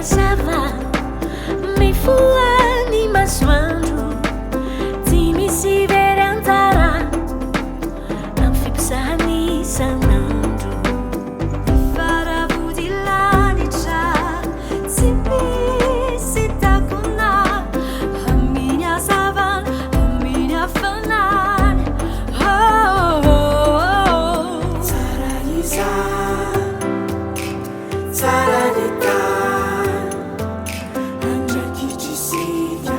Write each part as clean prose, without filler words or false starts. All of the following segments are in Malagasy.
mazava mifoany masoandro tsy misy very antara amin'ny fipisahany isan'andro faravodilanitra tsy misy takona amin'ny hazavana amin'ny hafanany tsara izany tsara ny tany andrakitrysika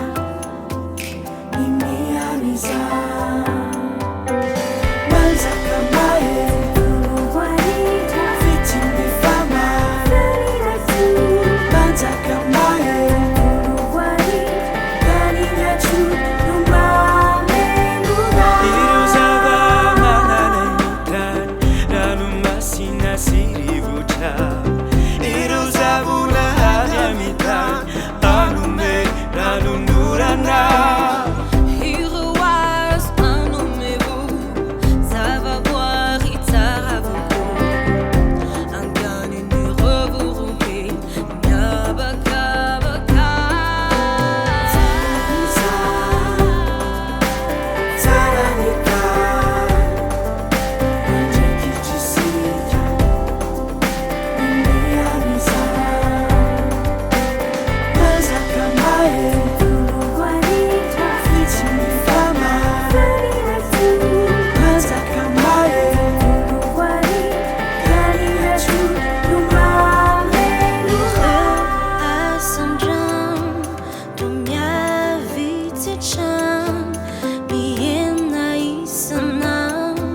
ny miharizany manzaka mahery fitsy mifama manzaka mahery ganinatro no mamenona ireo zava-mananany rano masina sy rivotra ireo zavonahazy amitany anome ranon'orana ireo azo anomevo zava-boary tsara voko anganiny revorompe miabakabaka tsara ny tany andrakitrysika ny miharizany mazaka mahery fitsy mifama mazaka mahery ganinatro no mamenona hazandrano no miavitsy hatrano mihena isan'andro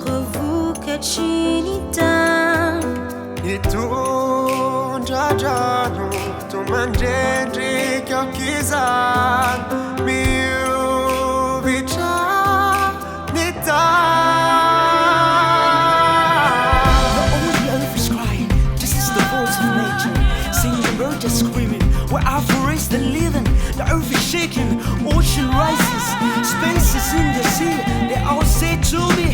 revokatry ny tany itondradrano tomandrendrika aokizany miovitra ny Not all the earth is crying, this is the voice of nature. Singing the birds are screaming, wherever is the living, the earth is shaking, ocean rises, space is in the sea. They all say to me,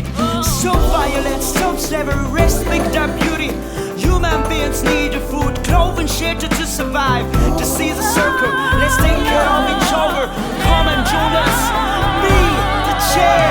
so violent, stop slavery, respect their beauty. Human beings need food, clothing, shelter to survive. This is a circle, let's take care of each other. Come and join us, be the change.